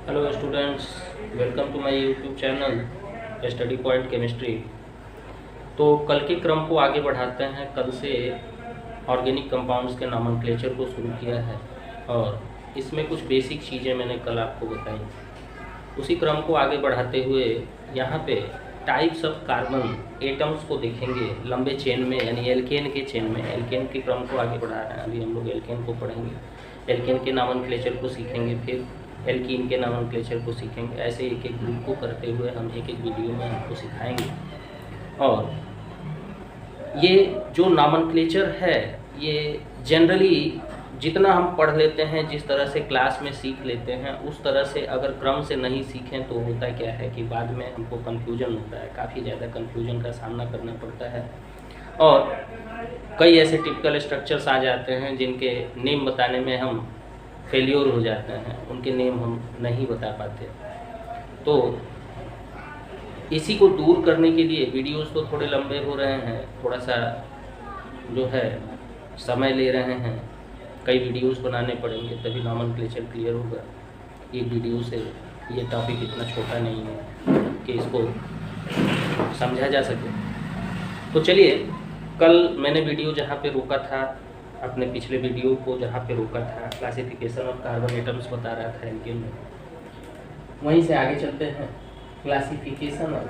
Hello students, welcome to my YouTube channel study point chemistry. तो कल के क्रम को आगे बढ़ाते हैं। कल से ऑर्गेनिक कंपाउंड्स के नॉमेनक्लेचर को शुरू किया है और इसमें कुछ बेसिक चीज़ें मैंने कल आपको बताई। उसी क्रम को आगे बढ़ाते हुए यहाँ पे टाइप्स ऑफ कार्बन एटम्स को देखेंगे लंबे चेन में, यानी एल्केन के चेन में। एल्केन के क्रम को आगे बढ़ा रहे हैं। अभी हम लोग एल्केन को पढ़ेंगे, एल्केन के नॉमेनक्लेचर को सीखेंगे, फिर एल्कीन के नॉमेनक्लेचर को सीखेंगे। ऐसे एक एक ग्रुप को करते हुए हम एक एक वीडियो में आपको सिखाएंगे। और ये जो नॉमेनक्लेचर है ये जनरली जितना हम पढ़ लेते हैं, जिस तरह से क्लास में सीख लेते हैं, उस तरह से अगर क्रम से नहीं सीखें तो होता क्या है कि बाद में हमको कन्फ्यूजन होता है, काफ़ी ज़्यादा कन्फ्यूजन का सामना करना पड़ता है। और कई ऐसे टिपिकल स्ट्रक्चर्स आ जाते हैं जिनके नेम बताने में हम फेल्योर हो जाते हैं, उनके नेम हम नहीं बता पाते। तो इसी को दूर करने के लिए वीडियोस तो थोड़े लंबे हो रहे हैं, थोड़ा सा जो है समय ले रहे हैं, कई वीडियोस बनाने पड़ेंगे तभी नॉमेनक्लेचर क्लियर होगा। एक वीडियो से ये टॉपिक इतना छोटा नहीं है कि इसको समझा जा सके। तो चलिए, कल मैंने वीडियो जहाँ पे रोका था, अपने पिछले वीडियो को जहाँ पे रोका था, क्लासिफिकेशन ऑफ कार्बन एटम्स बता रहा था एल्केन में, वहीं से आगे चलते हैं। Classification of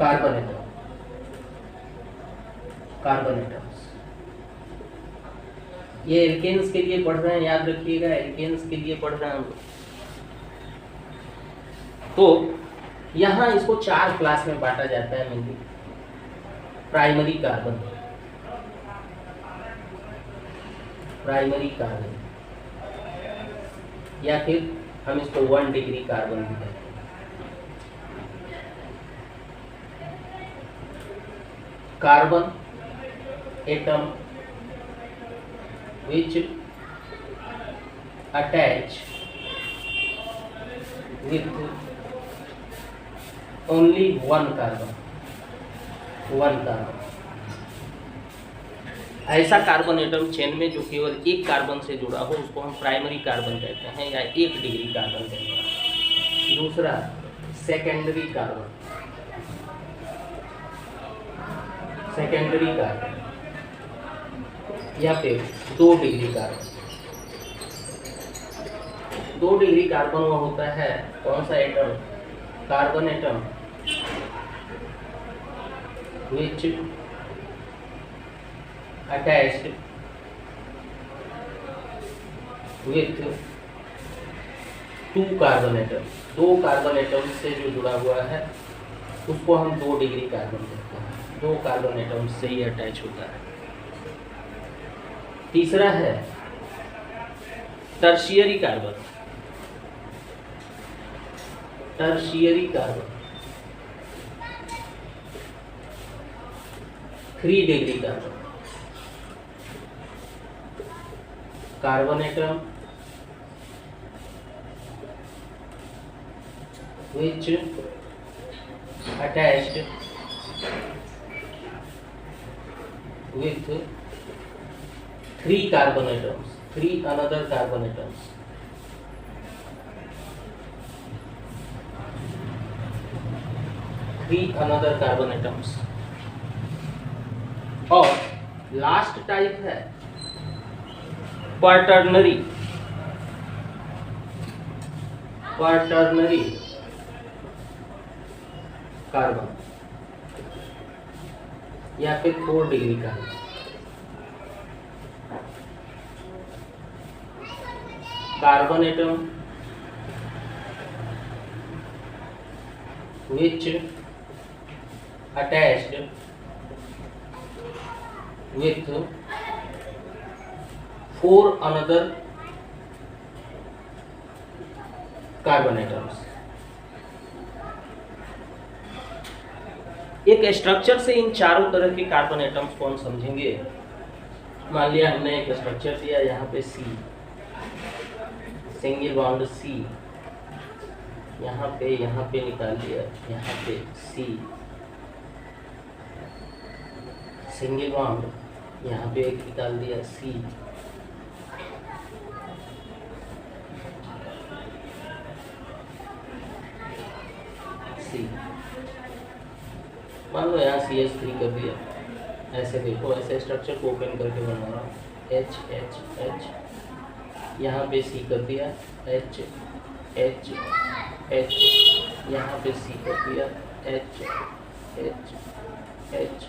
carbon atom, carbon atoms. ये एल्केन्स के लिए पढ़ रहे हैं, याद रखिएगा, एल्केन्स के लिए पढ़ रहे हैं हम लोग। तो यहाँ इसको 4 क्लास में बांटा जाता है mainly. Primary carbon, primary carbon, या फिर हम इसको 1 डिग्री कार्बन भी कहते हैं। Carbon atom which attach with only one carbon, ऐसा कार्बन एटम चेन में जो केवल एक कार्बन से जुड़ा हो उसको हम प्राइमरी कार्बन कहते हैं या 1 डिग्री कार्बन कहते हैं। दूसरा सेकेंडरी कार्बन, सेकेंडरी कार्बन या फिर 2 डिग्री कार्बन। 2 डिग्री कार्बन वो होता है कौन सा atom? Carbon atom which attached with 2 carbon atom. 2 carbon atom से जो जुड़ा हुआ है उसको हम 2 डिग्री कार्बन कहते हैं। 2 कार्बन एटम से ही अटैच होता है। तीसरा है tertiary carbon, tertiary carbon 3 degree carbon. Carbon atom which attached with 3 carbon atoms, 3 another carbon atoms। another carbon atoms। और लास्ट टाइप है क्वार्टरनरी, क्वार्टरनरी कार्बन या फिर 4 degree carbon. Carbon atom which attached with 4 another carbon atoms। एक structure से इन चारों तरह के carbon atoms को हम समझेंगे। मान लिया हमने एक स्ट्रक्चर दिया, यहाँ पे C, सिंगल बॉन्ड C, यहाँ पे निकाल लिया, यहाँ पे C, सिंगल बॉन्ड यहाँ पे एक निकाल दिया C, मान लो यहाँ CH3 कर दिया, ऐसे देखो, ऐसे स्ट्रक्चर को ओपन करके बना रहा हूँ, H H H, यहाँ पे C कर दिया, H H H, यहाँ पे C कर दिया, H H H,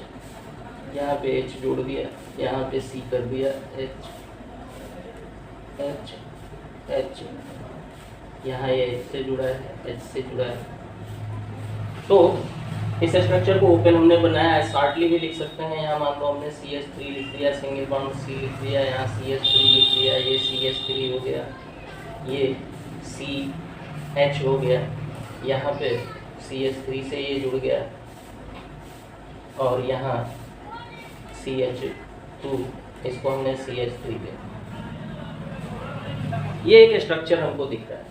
यहाँ पे H जोड़ दिया, यहाँ पे C कर दिया, H H H, यहाँ ये H से जुड़ा है, H से जुड़ा है। तो इस स्ट्रक्चर को ओपन हमने बनाया है, शॉर्टली भी लिख सकते हैं। यहाँ मान लो हमने CH3 लिख दिया, सिंगल बॉन्ड C लिख दिया, यहाँ CH3 लिख दिया, ये CH3 हो गया, ये CH हो गया, यहाँ पे CH3 से ये जुड़ गया, और यहाँ CH2, इसको हमने CH3 दिया। ये एक स्ट्रक्चर हमको दिख रहा है।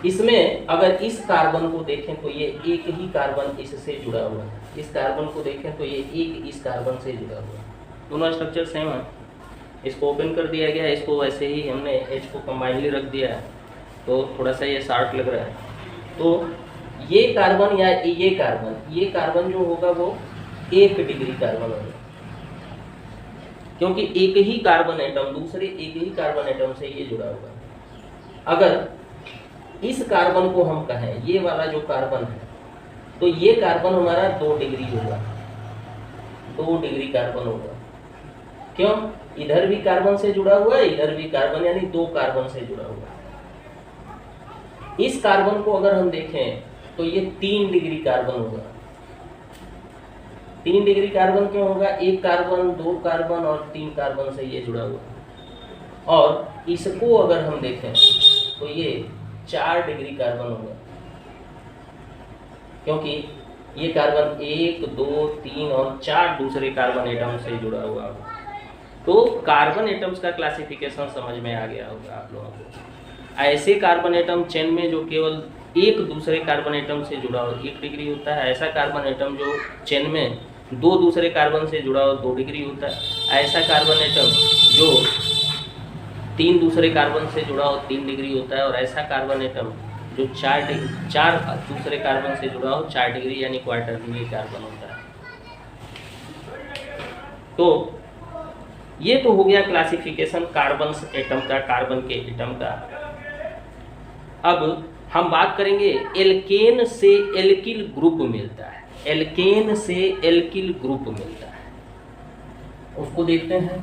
इसमें अगर इस कार्बन को देखें तो ये एक ही कार्बन इससे जुड़ा हुआ है, इस कार्बन को देखें तो ये एक इस कार्बन से जुड़ा हुआ है, दोनों स्ट्रक्चर सेम है। इसको ओपन कर दिया गया, इसको वैसे ही हमने H को कंबाइनली रख दिया है, तो थोड़ा सा ये शार्ट लग रहा है। तो ये कार्बन या ये कार्बन जो होगा वो 1 डिग्री कार्बन होगा, क्योंकि एक ही कार्बन एटम दूसरे एक ही कार्बन एटम से ये जुड़ा हुआ है। अगर इस कार्बन को हम कहें, ये वाला जो कार्बन है, तो ये कार्बन हमारा 2 डिग्री होगा, 2 डिग्री कार्बन होगा। क्यों? इधर भी कार्बन से जुड़ा हुआ है, इधर भी कार्बन, यानी 2 कार्बन से जुड़ा हुआ है। इस कार्बन को अगर हम देखें तो ये 3 डिग्री कार्बन होगा। 3 डिग्री कार्बन क्यों होगा? 1 कार्बन, 2 कार्बन और 3 कार्बन से ये जुड़ा हुआ है। और इसको अगर हम देखें तो ये 4 डिग्री कार्बन होगा, क्योंकि ये कार्बन 1, 2, 3 और 4 दूसरे कार्बन एटम से जुड़ा हुआ होगा। तो कार्बन एटम्स का क्लासिफिकेशन समझ में आ गया होगा आप लोगों को। ऐसे कार्बन एटम चेन में जो केवल एक दूसरे कार्बन एटम से जुड़ा हो 1 डिग्री होता है। ऐसा कार्बन एटम जो चेन में 2 दूसरे कार्बन से जुड़ा हो 2 डिग्री होता है। ऐसा कार्बन एटम जो 3 दूसरे कार्बन से जुड़ा हो 3 डिग्री होता है। और ऐसा कार्बन एटम जो 4 दूसरे कार्बन से जुड़ा हो 4 डिग्री यानी क्वार्टरनरी कार्बन होता है। तो ये तो हो गया क्लासिफिकेशन कार्बन एटम का, कार्बन के एटम का। अब हम बात करेंगे एल्केन से एल्किल ग्रुप मिलता है, एल्केन से एल्किल ग्रुप मिलता है, उसको देखते हैं।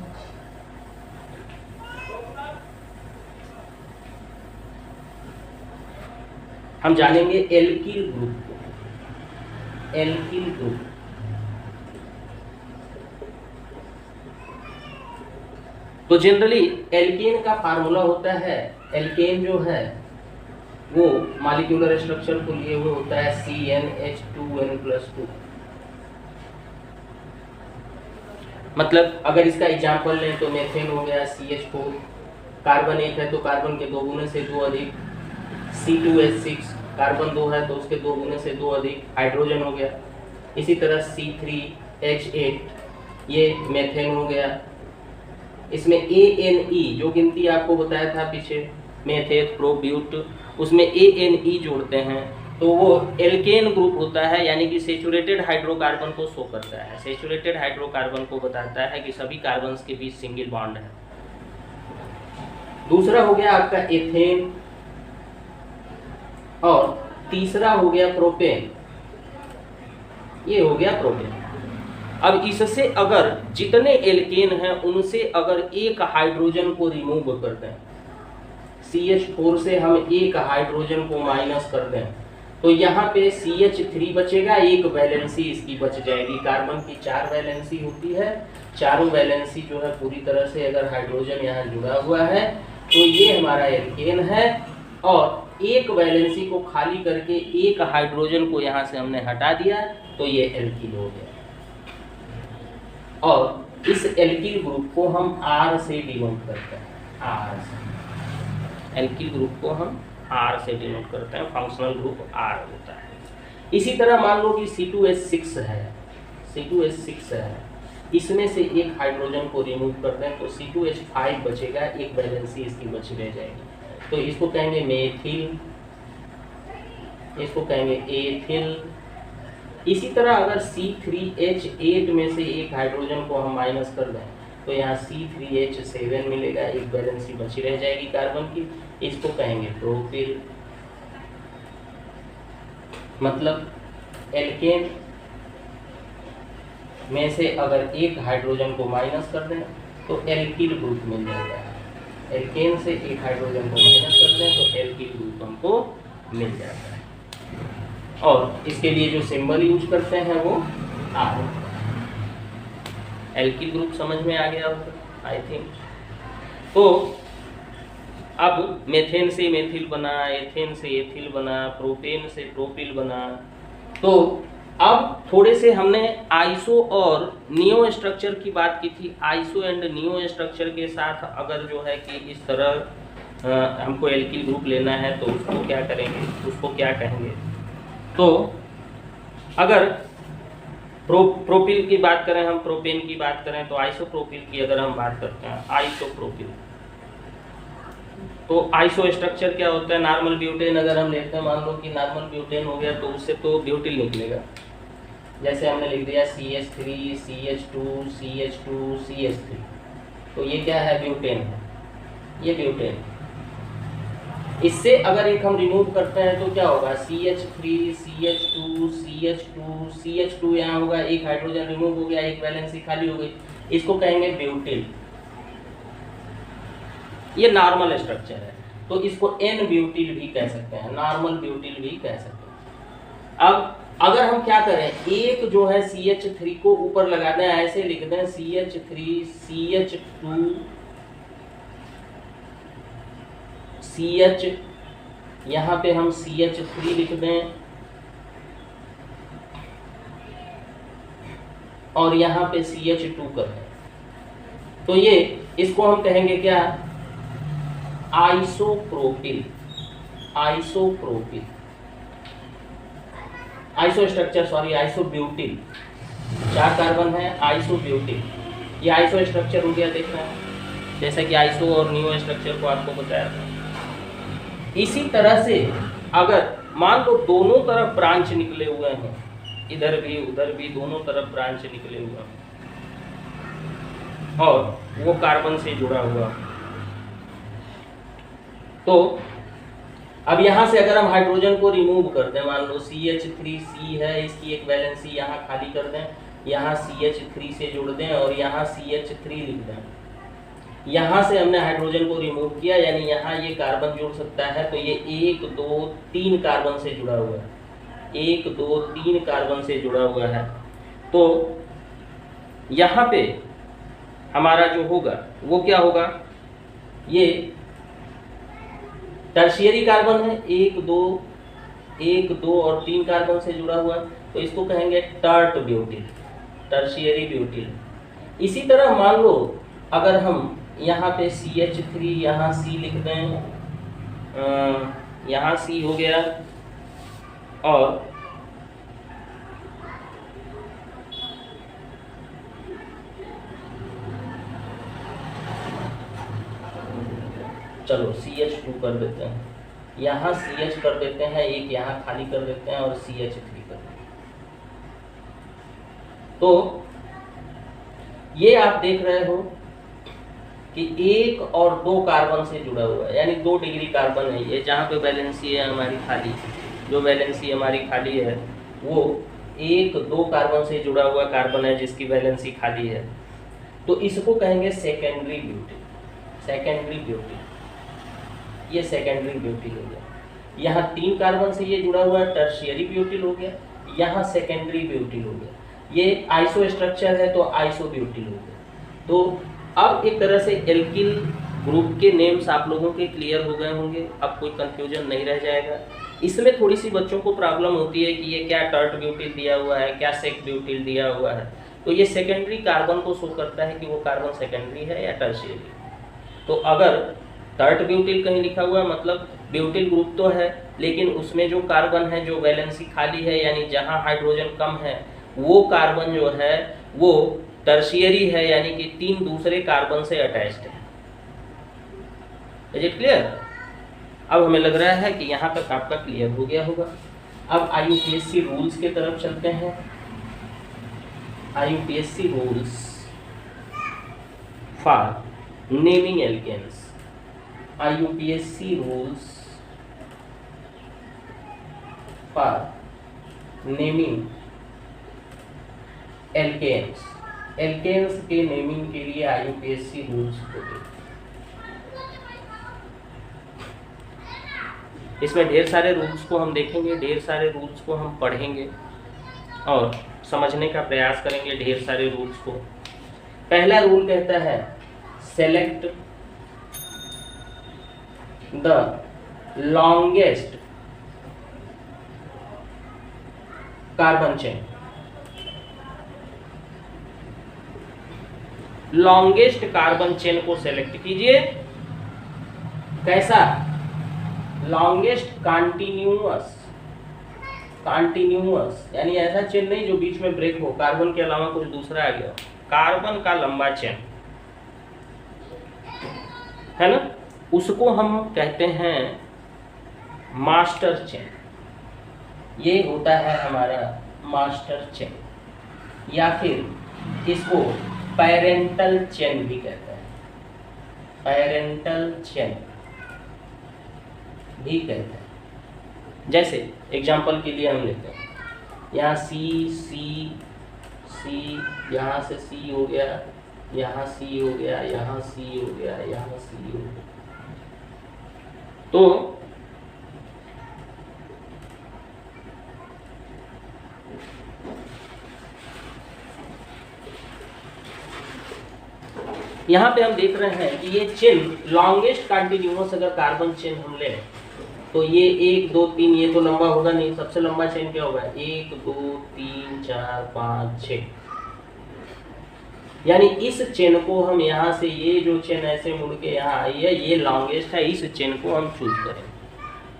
हम जानेंगे एल्किल ग्रुप को, एल्किल ग्रुप। तो जनरली एल्केन का फार्मूला होता है, एल्केन जो है वो मॉलिक्यूलर स्ट्रक्चर को लिए हुए होता है CnH2n+2। मतलब अगर इसका एग्जाम्पल लें तो मेथेन हो गया CH4, कार्बन 1 है तो कार्बन के 2 गुने से 2 अधिक, C2H6 कार्बन 2 है तो उसके 2 गुने से 2 अधिक हाइड्रोजन हो गया। इसी तरह C3H8 ये मेथेन हो गया। इसमें ANE जो गिनती आपको बताया था पीछे, मेथेन, प्रोब्यूट, उसमें ANE जोड़ते हैं तो वो एल्केन ग्रुप होता है, यानी कि सेचुरेटेड हाइड्रोकार्बन को शो करता है। सेचुरेटेड हाइड्रोकार्बन को बताता है कि सभी कार्बन्स के बीच सिंगल बॉन्ड है। दूसरा हो गया आपका एथेन और तीसरा हो गया प्रोपेन, ये हो गया प्रोपेन। अब इससे अगर जितने एल्केन हैं उनसे अगर एक हाइड्रोजन को रिमूव कर दें, CH4 से हम एक हाइड्रोजन को माइनस कर दें तो यहाँ पे CH3 बचेगा, एक वैलेंसी इसकी बच जाएगी। कार्बन की 4 वैलेंसी होती है, चारों वैलेंसी जो है पूरी तरह से अगर हाइड्रोजन यहाँ जुड़ा हुआ है तो ये हमारा एल्केन है। और एक वैलेंसी को खाली करके एक हाइड्रोजन को यहाँ से हमने हटा दिया तो ये एल्किल हो गया। और इस एल्किल ग्रुप को हम R से डिनोट करते हैं, R से। एल्किल ग्रुप को हम R से डिनोट करते हैं, फंक्शनल ग्रुप R होता है। इसी तरह मान लो कि C2H6 है, C2H6 है, इसमें से एक हाइड्रोजन को रिमूव कर दें तो C2H5 बचेगा, एक वैलेंसी इसकी बच रह जाएगी। तो इसको कहेंगे मेथिल, इसको कहेंगे एथिल, इसी तरह अगर C3H8 में से एक हाइड्रोजन को हम माइनस कर दें तो यहाँ C3H7 मिलेगा, एक वैलेंसी बची रह जाएगी कार्बन की, इसको कहेंगे प्रोपिल। मतलब एल्केन में से अगर एक हाइड्रोजन को माइनस कर दें तो एल्किल ग्रुप मिल जाता है। एल्केन से एक हाइड्रोजन को माइनस कर दें तो एल्किल ग्रुप हमको मिल जाता है। और इसके लिए जो सिंबल यूज करते हैं वो R। एल्किल ग्रुप समझ में आ गया होगा आई थिंक। तो अब मेथेन से मेथिल बना, एथेन से एथिल बना, प्रोपेन से प्रोपिल बना। तो अब थोड़े से हमने आइसो और नियो स्ट्रक्चर की बात की थी। आइसो एंड नियो स्ट्रक्चर के साथ अगर जो है कि इस तरह हमको एल्किल ग्रुप लेना है तो उसको क्या करेंगे, उसको क्या कहेंगे। तो अगर प्रोपिल की बात करें, हम प्रोपेन की बात करें, तो आइसोप्रोपिल की अगर हम बात करते हैं, आइसोप्रोपिल, तो आइसो स्ट्रक्चर क्या होता है। नॉर्मल ब्यूटेन अगर हम लेते हैं, मान लो कि नॉर्मल ब्यूटेन हो गया तो उससे तो ब्यूटिल निकलेगा। जैसे हमने लिख दिया CH3 CH2 CH2 CH3, तो ये क्या है, ब्यूटेन है, ये ब्यूटेन। इससे अगर एक हम रिमूव करते हैं तो क्या होगा, CH3 CH2 CH2 CH2 यहाँ होगा, एक हाइड्रोजन रिमूव हो गया, एक वैलेंसी खाली हो गई, इसको कहेंगे ब्यूटिल। ये नॉर्मल स्ट्रक्चर है, तो इसको N ब्यूटिल भी कह सकते हैं, नॉर्मल ब्यूटिल भी कह सकते हैं। अब अगर हम क्या करें, एक जो है CH3 को ऊपर लगा दें, ऐसे लिख दें CH3 CH2 CH, यहाँ पे हम CH3 लिख दें और यहाँ पे CH2 कर दें, तो ये इसको हम कहेंगे क्या, isopropyl. Isopropyl, iso structure sorry isobutyl, 4 carbon है, आइसोब्यूटिल। ये आइसो स्ट्रक्चर हो गया, देखना है जैसा कि आइसो और नियो स्ट्रक्चर को आपको बताया था। इसी तरह से अगर मान लो दोनों तरफ ब्रांच निकले हुए हैं, इधर भी उधर भी दोनों तरफ ब्रांच निकले हुए हैं और वो कार्बन से जुड़ा हुआ, तो अब यहाँ से अगर हम हाइड्रोजन को रिमूव कर दें, मान लो CH3C है, इसकी एक वैलेंसी यहाँ खाली कर दें, यहाँ CH3 से जुड़ दें और यहाँ CH3 लिख दें। यहाँ से हमने हाइड्रोजन को रिमूव किया, यानी यहाँ ये कार्बन जुड़ सकता है, तो ये 1 2 3 कार्बन से जुड़ा हुआ है, 1 2 3 कार्बन से जुड़ा हुआ है। तो यहाँ पे हमारा जो होगा वो क्या होगा, ये टर्शियरी कार्बन है, 1 2 और 3 कार्बन से जुड़ा हुआ है, तो इसको कहेंगे टर्ट ब्यूटिल, टर्शियरी ब्यूटिल। इसी तरह मान लो अगर हम यहाँ पे CH3 यहाँ C लिख दें, यहाँ C हो गया और चलो CH2 कर देते हैं, यहाँ CH कर देते हैं, एक यहाँ खाली कर देते हैं और CH3 कर देते हैं। तो ये आप देख रहे हो कि 1 और 2 कार्बन से जुड़ा हुआ है, यानी 2 डिग्री कार्बन है ये, जहाँ पे वैलेंसी है हमारी खाली, जो वैलेंसी हमारी खाली है वो 1 2 कार्बन से जुड़ा हुआ कार्बन है जिसकी वैलेंसी खाली है, तो इसको कहेंगे सेकेंडरी ब्यूटिल। सेकेंडरी ब्यूटिल, ये सेकेंडरी ब्यूटिल हो गया। यहाँ 3 कार्बन से ये जुड़ा हुआ है, टर्शियरी ब्यूटिल हो गया, यहाँ सेकेंडरी ब्यूटिल हो गया। ये आइसो स्ट्रक्चर है तो आइसो ब्यूटिल हो गया। तो अब एक तरह से एल्किल ग्रुप के नेम्स आप लोगों के क्लियर हो गए होंगे, अब कोई कंफ्यूजन नहीं रह जाएगा। इसमें थोड़ी सी बच्चों को प्रॉब्लम होती है कि ये क्या टर्ट ब्यूटिल दिया हुआ है, क्या सेक ब्यूटिल दिया हुआ है, तो ये सेकेंडरी कार्बन को शो करता है कि वो कार्बन सेकेंडरी है या टर्शियरी। तो अगर टर्ट ब्यूटिल कहीं लिखा हुआ है मतलब ब्यूटिल ग्रुप तो है, लेकिन उसमें जो कार्बन है जो वैलेंसी खाली है, यानी जहाँ हाइड्रोजन कम है, वो कार्बन जो है वो टर्शियरी है, यानी कि 3 दूसरे कार्बन से अटैच्ड है। Is it clear? अब हमें लग रहा है कि यहाँ तक आपका क्लियर हो गया होगा। अब IUPAC रूल्स के तरफ चलते हैं। IUPAC rules for naming alkenes. IUPAC rules for naming alkenes. Alkenes के नेमिंग के लिए IUPAC रूल्स होते हैं। इसमें ढेर सारे रूल्स को हम देखेंगे, ढेर सारे रूल्स को हम पढ़ेंगे और समझने का प्रयास करेंगे ढेर सारे रूल्स को। पहला रूल कहता है select the longest carbon chain. Longest carbon chain को सेलेक्ट कीजिए। कैसा? Longest continuous. कंटिन्यूअस यानी ऐसा चेन नहीं जो बीच में ब्रेक हो, कार्बन के अलावा कुछ दूसरा आ गया। कार्बन का लंबा चेन है ना, उसको हम कहते हैं मास्टर चेन। ये होता है हमारा मास्टर चेन, या फिर इसको पैरेंटल चेन भी कहते हैं। पैरेंटल चेन भी कहते हैं। जैसे एग्जाम्पल के लिए हम लेते हैं, यहाँ सी सी सी, यहाँ से सी हो गया, यहाँ सी हो गया, यहाँ सी हो गया, यहाँ सी हो गया। तो यहाँ पे हम देख रहे हैं कि ये चेन लॉन्गेस्ट कंटिन्यूअस अगर कार्बन चेन हम लें तो ये 1 2 3, ये तो लंबा होगा नहीं। सबसे लंबा चेन क्या होगा? 1 2 3 4 5 6। यानी इस चेन को हम यहाँ से, ये जो चेन ऐसे मुड़ के यहाँ आई है, ये लॉन्गेस्ट है, इस चेन को हम चूज करें।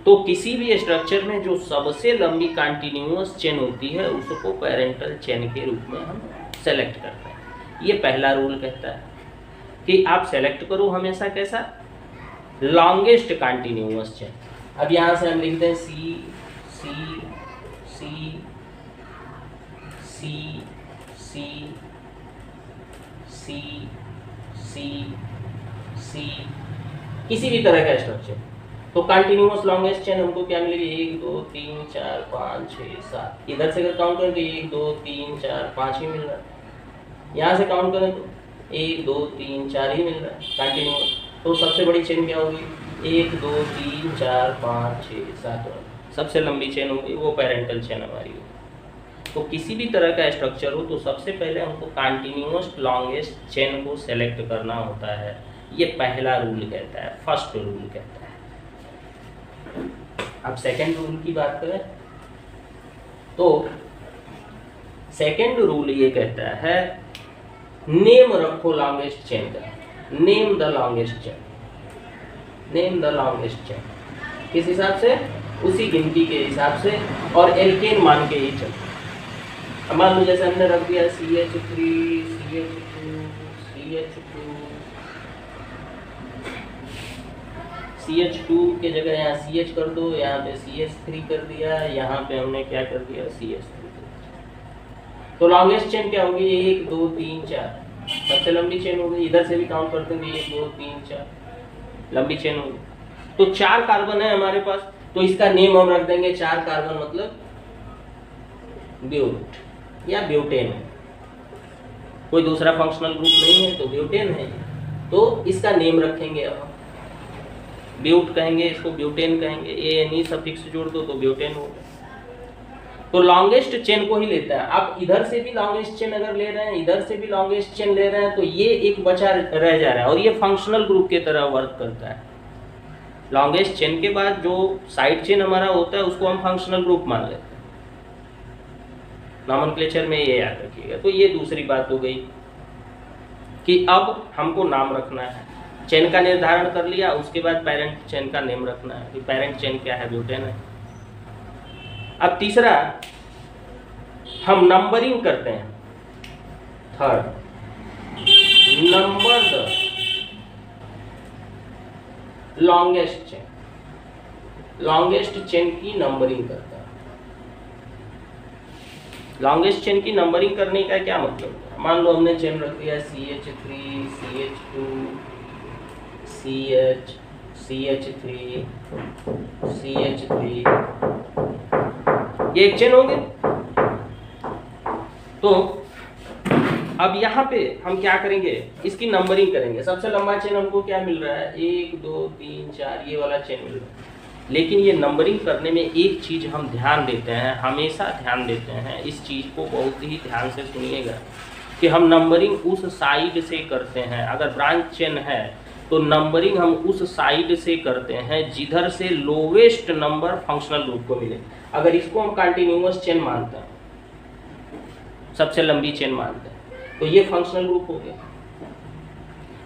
तो किसी भी स्ट्रक्चर में जो सबसे लंबी कंटिन्यूअस चेन होती है उसको पैरेंटल चेन के रूप में हम सेलेक्ट करते हैं। ये पहला रूल कहता है कि आप सेलेक्ट करो हमेशा कैसा? Longest continuous chain. अब यहाँ से हम लिखते हैं सी सी सी सी सी सी सी सी, किसी भी तरह का स्ट्रक्चर। तो कंटिन्यूअस लॉन्गेस्ट चेन हमको क्या मिलेगी? 1 2 3 4 5 6 7। इधर से अगर काउंट करें तो 1 2 3 4 5 ही मिल रहा है। यहाँ से काउंट करें तो 1 2 3 4 ही मिल रहा है कंटिन्यूअस। तो सबसे बड़ी चेन क्या होगी? 1 2 3 4 5 6 7। सबसे लंबी चेन होगी वो पैरेंटल चेन हमारी होगी। तो किसी भी तरह का स्ट्रक्चर हो तो सबसे पहले हमको कंटिन्यूअस लॉन्गेस्ट चेन को सेलेक्ट करना होता है। ये पहला रूल कहता है, फर्स्ट रूल कहता है। अब सेकंड रूल की बात करें तो सेकंड रूल ये कहता है नेम रखो लॉन्गेस्ट चेन का। Name the longest chain. Name the longest chain किस हिसाब से? उसी गिनती के हिसाब से और एल्केन मान के ही चलते। अब मान लो जैसे हमने रख दिया CH3 CH2 CH2 CH2 के जगह यहाँ CH कर दो, यहाँ पे CH3 कर दिया, यहाँ पे हमने क्या कर दिया? CH3। तो लॉन्गेस्ट चेन क्या होगी? 1 2 3 4, सबसे लंबी चेन होगी। इधर से भी काउंट करते हैं 1 2 3 4, लंबी चेन होगी। तो 4 कार्बन है हमारे पास, तो इसका नेम हम रख देंगे 4 कार्बन मतलब ब्यूट या ब्यूटेन। कोई दूसरा फंक्शनल ग्रुप नहीं है तो ब्यूटेन है। तो इसका नेम रखेंगे, अब ब्यूट कहेंगे, इसको ब्यूटेन कहेंगे। ANE सफिक्स जोड़ दो तो ब्यूटेन हो गया। तो लॉन्गेस्ट चेन को ही लेता है। आप इधर से भी लॉन्गेस्ट चेन अगर ले रहे हैं, इधर से भी लॉन्गेस्ट चेन ले रहे हैं, तो ये एक बचा रह जा रहा है और ये फंक्शनल ग्रुप की तरह वर्क करता है। लॉन्गेस्ट चेन के बाद जो साइड चेन हमारा होता है उसको हम फंक्शनल ग्रुप मान लेते हैं। नॉमेनक्लेचर में ये याद रखिएगा। तो ये दूसरी बात हो गई कि अब हमको नाम रखना है। चेन का निर्धारण कर लिया, उसके बाद पेरेंट चेन का नेम रखना है कि पेरेंट चेन क्या है? ब्यूटेन है। अब तीसरा हम नंबरिंग करते हैं। Third, number the longest chain. Longest chain की नंबरिंग करता है। लॉन्गेस्ट चेन की नंबरिंग करने का क्या मतलब है? मान लो हमने चेन रख दिया CH3 CH2 CH CH3 CH3, ये एक चेन हो गई। तो अब यहाँ पे हम क्या करेंगे, इसकी नंबरिंग करेंगे। सबसे लंबा चेन हमको क्या मिल रहा है, 1 2 3 4, ये वाला चेन मिल रहा है। लेकिन ये नंबरिंग करने में एक चीज़ हम ध्यान देते हैं, हमेशा ध्यान देते हैं, इस चीज़ को बहुत ही ध्यान से सुनिएगा कि हम नंबरिंग उस साइड से करते हैं। अगर ब्रांच चेन है तो नंबरिंग हम उस साइड से करते हैं जिधर से लोवेस्ट नंबर फंक्शनल ग्रुप को मिले। अगर इसको हम कंटिन्यूअस चेन मानते हैं, सबसे लंबी चेन मानते हैं, तो ये फंक्शनल ग्रुप हो गया।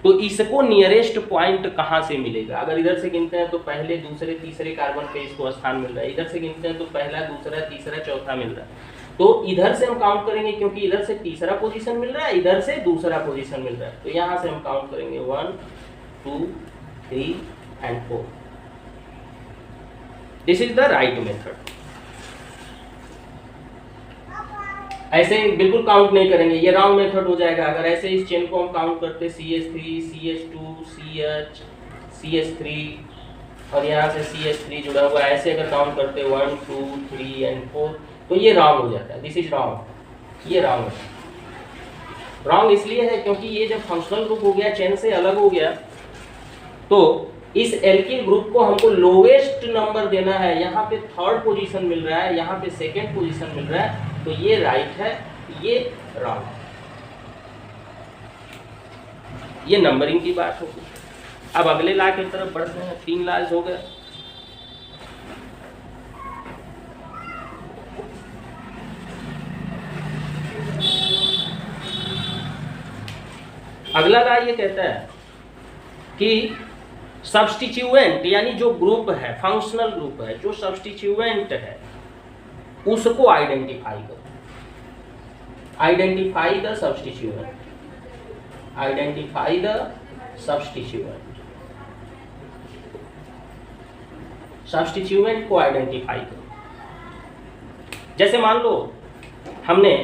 तो इसको नियरेस्ट पॉइंट कहाँ से मिलेगा? अगर इधर से गिनते हैं तो पहले दूसरे तीसरे कार्बन पे इसको स्थान मिल रहा है, इधर से गिनते हैं तो पहला दूसरा तीसरा चौथा मिल रहा है। तो इधर से हम काउंट करेंगे क्योंकि इधर से तीसरा पोजीशन मिल रहा है, इधर से दूसरा पोजीशन मिल रहा है। तो यहाँ से हम काउंट करेंगे 1 2 3 and 4। This is the right method. ऐसे बिल्कुल काउंट नहीं करेंगे, ये रॉन्ग मेथड हो जाएगा। अगर ऐसे इस चेन को हम काउंट करते CH3 CH2 CH CH3 और यहाँ से CH3 जुड़ा हुआ है, ऐसे अगर काउंट करते 1 2 3 and 4, तो ये रॉन्ग हो जाता है। दिस इज रॉन्ग, ये रॉन्ग है। रॉन्ग इसलिए है क्योंकि ये जब फंक्शनल ग्रुप हो गया, चेन से अलग हो गया, तो इस एल्किल ग्रुप को हमको लोवेस्ट नंबर देना है। यहाँ पे थर्ड पोजीशन मिल रहा है, यहाँ पे सेकेंड पोजीशन मिल रहा है, तो ये राइट है, ये रॉन्ग है। ये नंबरिंग की बात होगी। अब अगले लॉ की तरफ बढ़ते हैं। 3 लॉज हो गए। अगला लॉ ये कहता है कि सब्स्टिट्यूएंट यानी जो ग्रुप है, फंक्शनल ग्रुप है, जो सब्स्टिट्यूएंट है उसको आइडेंटिफाई करो। Identify the substituent, identify the substituent, substituent को आइडेंटिफाई करो। जैसे मान लो हमने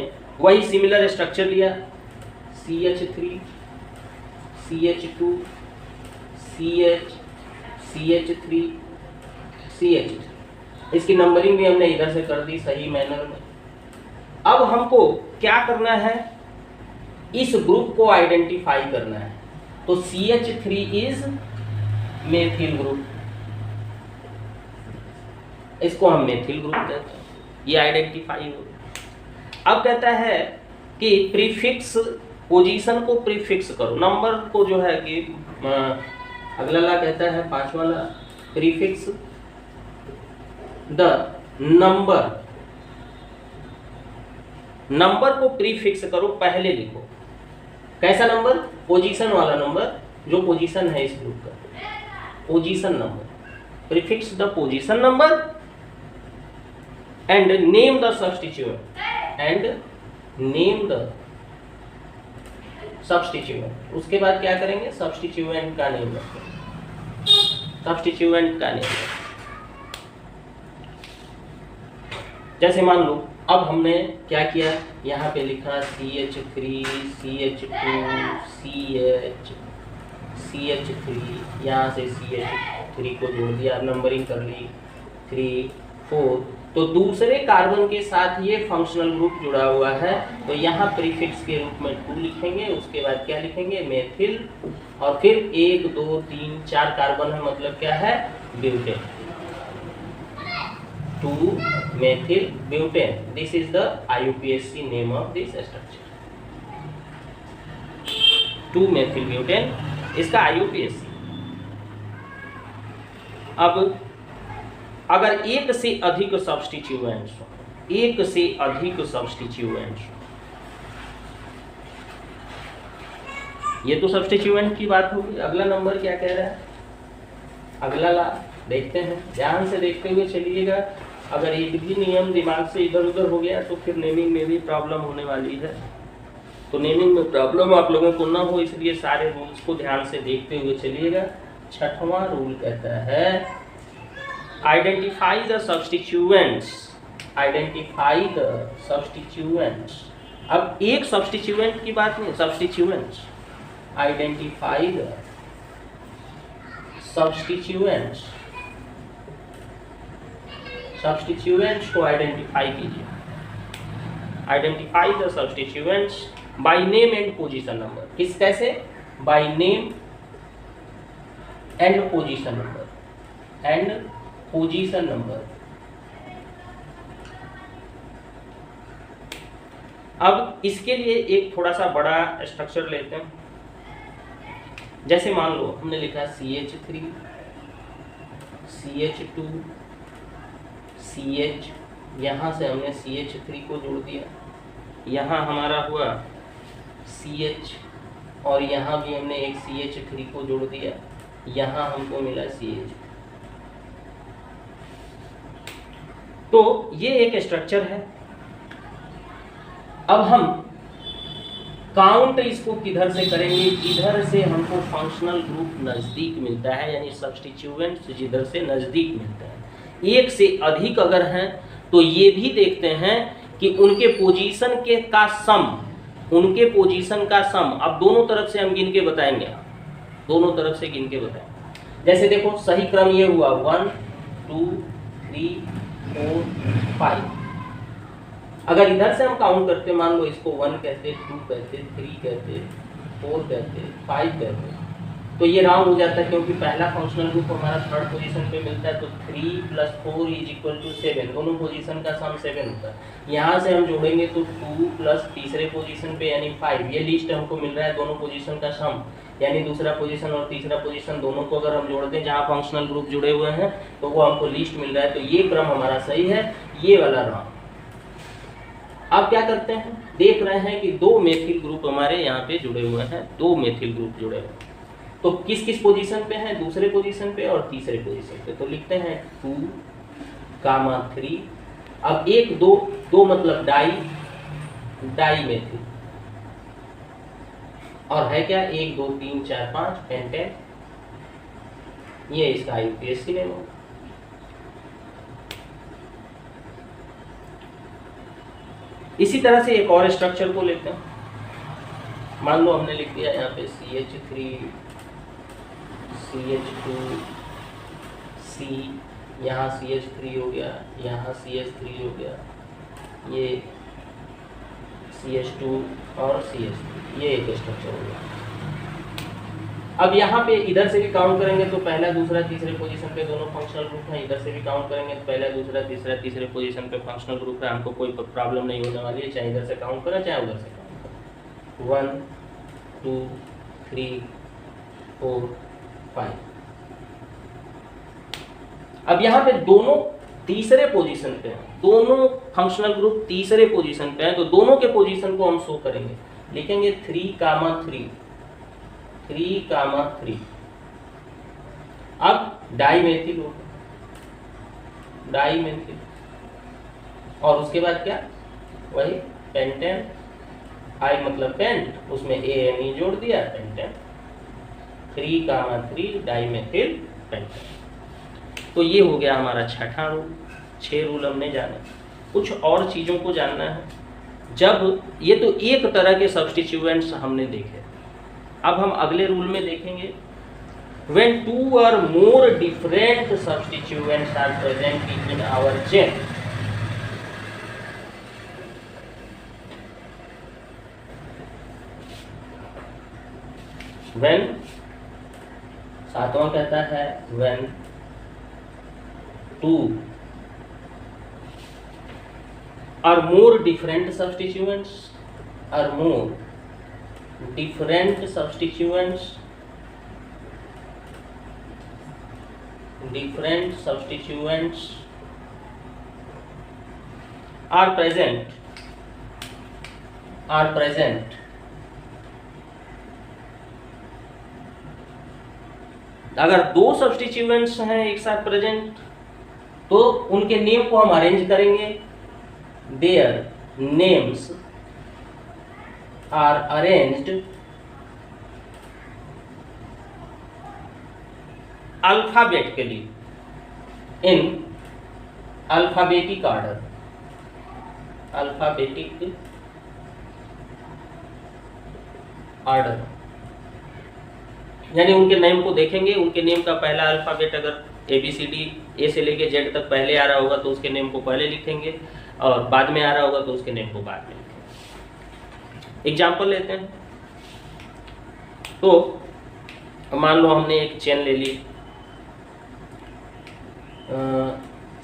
वही सिमिलर स्ट्रक्चर लिया, CH3 CH2 CH CH3 CH3, इसकी नंबरिंग भी हमने इधर से कर दी सही मैनर में। अब हमको क्या करना है, इस ग्रुप को आइडेंटिफाई करना है। तो CH3 इज मेथिल ग्रुप, इसको हम मेथिल ग्रुप कहते हैं। ये आइडेंटिफाई हो गया। अब कहता है कि प्रीफिक्स, पोजीशन को प्रीफिक्स करो, नंबर को जो है कि अगला ला कहता है 5वां वाला, प्रीफिक्स द नंबर, नंबर को प्रीफिक्स करो, पहले लिखो। कैसा नंबर? पोजीशन वाला नंबर, जो पोजीशन है इस ग्रुप का, position number. Prefix the position number and name the substituent, and name the substituent. उसके बाद क्या करेंगे, सब्स्टिट्यूएंट का नेम रखेंगे, सब्स्टिट्यूएंट का नेम। जैसे मान लो अब हमने क्या किया, यहाँ पे लिखा CH3 CH2 CH CH3, यहाँ से CH3 को जोड़ दिया, नंबरिंग कर ली 3 4। तो दूसरे कार्बन के साथ ये फंक्शनल ग्रुप जुड़ा हुआ है, तो यहाँ प्रीफिक्स के रूप में 2 लिखेंगे। उसके बाद क्या लिखेंगे, मेथिल, और फिर 1 2 3 4 कार्बन है, मतलब क्या है, butane, 2 methyl butane. This is the IUPAC name of this structure, 2 methyl butane, इसका IUPAC। अब अगर एक से अधिक सब्स्टिट्यूएंट्स हो, एक से अधिक सब्स्टिट्यूएंट्स, ये तो सब्स्टिट्यूएंट की बात होगी। अगला नंबर क्या कह रहा है, अगला ला देखते हैं, ध्यान से देखते हुए चलिएगा। अगर एक भी नियम दिमाग से इधर उधर हो गया तो फिर नेमिंग में भी प्रॉब्लम होने वाली है। तो नेमिंग में प्रॉब्लम आप लोगों को ना हो, इसलिए सारे रूल्स को ध्यान से देखते हुए चलिएगा। 6वां रूल कहता है, identify the substituents identify the substituents. अब एक सब्स्टिट्यूएंट की बात नहीं, substituents. Identify the substituents, substituents को आइडेंटिफाई कीजिए। Identify the substituents by name and position number. किस कैसे? By name and position number, and position number. अब इसके लिए एक थोड़ा सा बड़ा स्ट्रक्चर लेते हैं। जैसे मान लो हमने लिखा CH3, CH2, CH, यहाँ से हमने CH3 को जोड़ दिया, यहाँ हमारा हुआ CH, और यहाँ भी हमने एक CH3 को जोड़ दिया, यहाँ हमको मिला CH। तो ये एक स्ट्रक्चर है। अब हम काउंट इसको किधर से करेंगे? इधर से हमको फंक्शनल ग्रुप नज़दीक मिलता है, यानी सब्स्टिट्यूएंट्स जिधर से नज़दीक मिलता है। एक से अधिक अगर हैं तो ये भी देखते हैं कि उनके पोजीशन के का सम, उनके पोजीशन का सम। अब दोनों तरफ से हम गिन के बताएंगे, दोनों तरफ से गिन के बताएंगे। जैसे देखो सही क्रम ये हुआ 1 2 3 4 5। अगर इधर से हम काउंट करते, मान लो इसको 1 कहते, 2 कहते, 3 कहते, 4 कहते, 5 कहते, तो ये राउंड हो जाता है, क्योंकि पहला फंक्शनल ग्रुप हमारा थर्ड पोजीशन पे मिलता है। तो 3 + 4 = 7, दोनों पोजीशन का सम 7 होता है। यहाँ से हम जोड़ेंगे तो 2 + तीसरे पोजीशन पे यानी 5, ये लिस्ट हमको मिल रहा है दोनों पोजीशन का सम, यानी दूसरा पोजीशन और तीसरा पोजीशन दोनों को अगर हम जोड़ते हैं जहाँ फंक्शनल ग्रुप जुड़े हुए हैं तो वो हमको लिस्ट मिल रहा है। तो ये क्रम हमारा सही है, ये वाला राउंड। अब क्या करते हैं, देख रहे हैं कि 2 मेथिल ग्रुप हमारे यहाँ पे जुड़े हुए हैं, 2 मेथिल ग्रुप जुड़े हुए हैं। तो किस किस पोजीशन पे हैं? दूसरे पोजीशन पे और तीसरे पोजीशन पे। तो लिखते हैं 2, 3। अब 1 2 मतलब डाई मेथिल, और है क्या 1 2 3 4 5 पेंटेन। ये इसका IUPAC नेम होगा। इसी तरह से एक और स्ट्रक्चर को लेते हैं। मान लो हमने लिख दिया यहाँ पे CH3, CH2, C, यहाँ CH3 हो गया, यहाँ CH3 हो गया, ये CH2 और CH3, ये एक स्ट्रक्चर हो गया। अब यहाँ पे इधर से भी काउंट करेंगे तो पहला दूसरा तीसरे पोजीशन पे दोनों फंक्शनल ग्रुप हैं। इधर से भी काउंट करेंगे तो पहला दूसरा तीसरा तीसरे पोजीशन पे फंक्शनल ग्रुप है। हमको कोई प्रॉब्लम नहीं होने वाली है, चाहे इधर से काउंट करें चाहे उधर से काउंट करें। 1 2 3 4 5। अब यहाँ पे दोनों तीसरे पोजीशन पे हैं, दोनों फंक्शनल ग्रुप तीसरे पोजीशन पे हैं, तो दोनों के पोजीशन को हम शो करेंगे। लिखेंगे 3, 3। अब डाईमेथिल हो, डाईमेथिल, और उसके बाद क्या, वही पेंटेन। I मतलब पेंट, उसमें ANE जोड़ दिया, पेंटेन। 3, dimethyl pentane. तो ये हो गया हमारा छठा रूल। 6 रूल हमने जाने। कुछ और चीज़ों को जानना है। जब ये तो एक तरह के सब्स्टिट्यूएंट्स हमने देखे, अब हम अगले रूल में देखेंगे। When 2 or more different substituents are present in our chain, when, सातवां कहता है when 2 or more different substituents, or more different substituents are present अगर 2 सब्स्टिट्यूएंट्स हैं एक साथ प्रेजेंट तो उनके नेम को हम अरेंज करेंगे। Their names are arranged alphabetically in alphabetic order, alphabetic order, यानी उनके नेम को देखेंगे, उनके नेम का पहला अल्फाबेट अगर ABCD ए से लेके जेड तक पहले आ रहा होगा तो उसके नेम को पहले लिखेंगे, और बाद में आ रहा होगा तो उसके नेम को बाद में लिखेंगे। एग्जाम्पल लेते हैं। तो मान लो हमने एक चेन ले ली,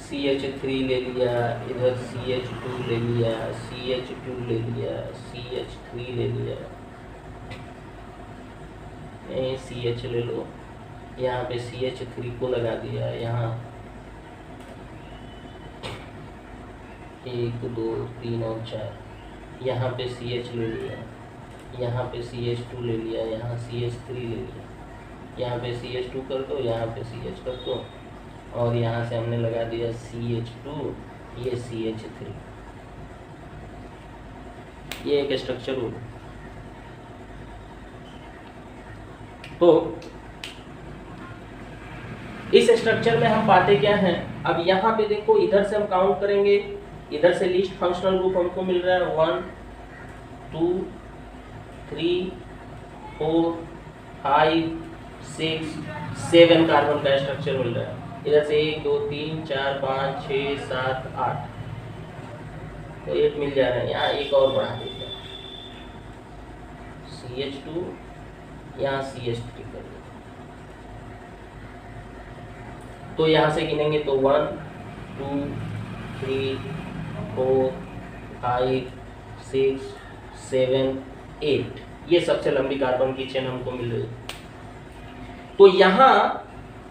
CH3 ले लिया, इधर CH2 ले लिया, CH2 ले लिया, CH3 ले लिया, CH ले लो, यहाँ पे CH3 को लगा दिया, यहाँ 1 2 3 और 4, यहाँ पे CH ले लिया, यहाँ पे CH2 ले लिया, यहाँ CH3 ले लिया, यहाँ पे CH2 कर दो, यहाँ पे CH कर दो, और यहाँ से हमने लगा दिया CH2, ये CH3। ये एक स्ट्रक्चर होगा। तो इस स्ट्रक्चर में हम पाते क्या हैं, अब यहाँ पे देखो, इधर से हम काउंट करेंगे, इधर से लीस्ट फंक्शनल ग्रुप हमको मिल रहा है 1 2 3 4 5 6 7 कार्बन का स्ट्रक्चर मिल रहा है। इधर से 1 2 3 4 5 6 7 8, तो 8 मिल जा रहा है। यहाँ एक और बढ़ा देते हैं, CH2, यहाँ CH3 कर देते, तो यहाँ से गिनेंगे तो 1 2 3 4 5 6 7 8, ये सबसे लंबी कार्बन की चेन हमको मिल रही है। तो यहाँ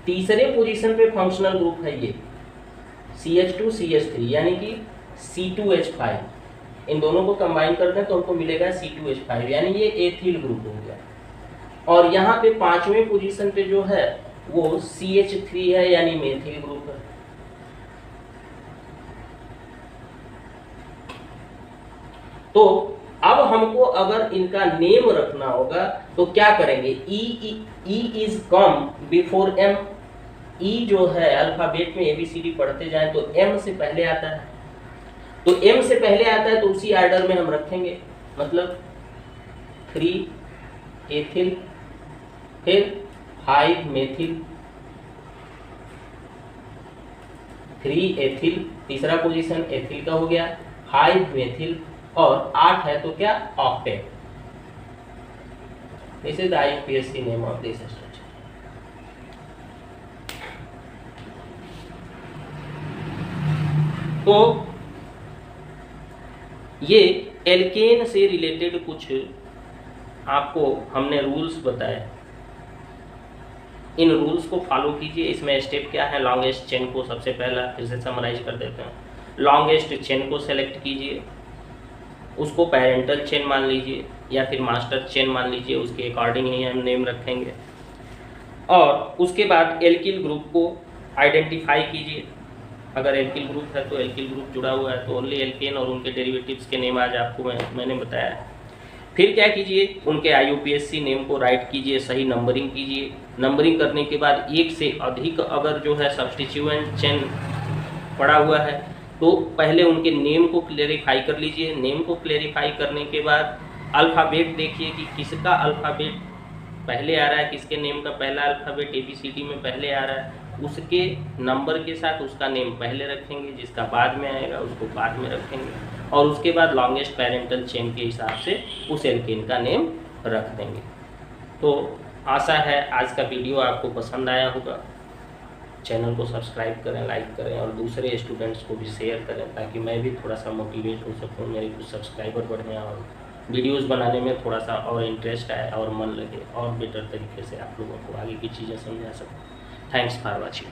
तीसरे पोजीशन पे फंक्शनल ग्रुप है ये CH2 CH3, यानी कि C2H5। इन दोनों को कंबाइन करते हैं तो हमको मिलेगा C2H5, यानी ये एथिल ग्रुप हो गया। और यहाँ पे पांचवें पोजीशन पे जो है वो CH3 है, यानी मेथिल ग्रुप है। तो अब हमको अगर इनका नेम रखना होगा तो क्या करेंगे, E is come before M। E जो है अल्फाबेट में ABCD पढ़ते जाए तो M से पहले आता है, तो M से पहले आता है तो उसी ऑर्डर में हम रखेंगे, मतलब 3 एथिल, फिर 5 मेथिल, 3 एथिल, तीसरा पोजीशन एथिल का हो गया, 5 मेथिल, और 8 है तो क्या, octet. This is the IUPAC name of this structure. तो ये एल्केन से रिलेटेड कुछ आपको हमने रूल्स बताए, इन रूल्स को फॉलो कीजिए। इसमें स्टेप क्या है, लॉन्गेस्ट चेन को सबसे पहला फिर से समराइज कर देते हैं। लॉन्गेस्ट चेन को सेलेक्ट कीजिए, उसको पेरेंटल चेन मान लीजिए या फिर मास्टर चेन मान लीजिए, उसके अकॉर्डिंग ही हम नेम रखेंगे। और उसके बाद एल्किल ग्रुप को आइडेंटिफाई कीजिए, अगर एल्किल ग्रुप है तो एल्किल ग्रुप जुड़ा हुआ है तो ओनली एल्केन और उनके डेरिवेटिव्स के नेम आज आपको मैंने बताया है। फिर क्या कीजिए, उनके IUPAC नेम को राइट कीजिए, सही नंबरिंग कीजिए। नंबरिंग करने के बाद एक से अधिक अगर जो है सब्स्टिट्यूएंट चेन पड़ा हुआ है तो पहले उनके नेम को क्लेरिफाई कर लीजिए। नेम को क्लेरिफाई करने के बाद अल्फ़ाबेट देखिए कि किसका अल्फ़ाबेट पहले आ रहा है, किसके नेम का पहला अल्फ़ाबेट ABCD में पहले आ रहा है, उसके नंबर के साथ उसका नेम पहले रखेंगे, जिसका बाद में आएगा उसको बाद में रखेंगे, और उसके बाद लॉन्गेस्ट पेरेंटल चेन के हिसाब से उस एल्केन का नेम रख देंगे। तो आशा है आज का वीडियो आपको पसंद आया होगा। चैनल को सब्सक्राइब करें, लाइक करें और दूसरे स्टूडेंट्स को भी शेयर करें ताकि मैं भी थोड़ा सा मोटिवेट हो सकूं, मेरे कुछ सब्सक्राइबर बढ़ें और वीडियोस बनाने में थोड़ा सा और इंटरेस्ट आए और मन लगे और बेटर तरीके से आप लोगों को आगे की चीज़ें समझा सकूं। Thanks for watching.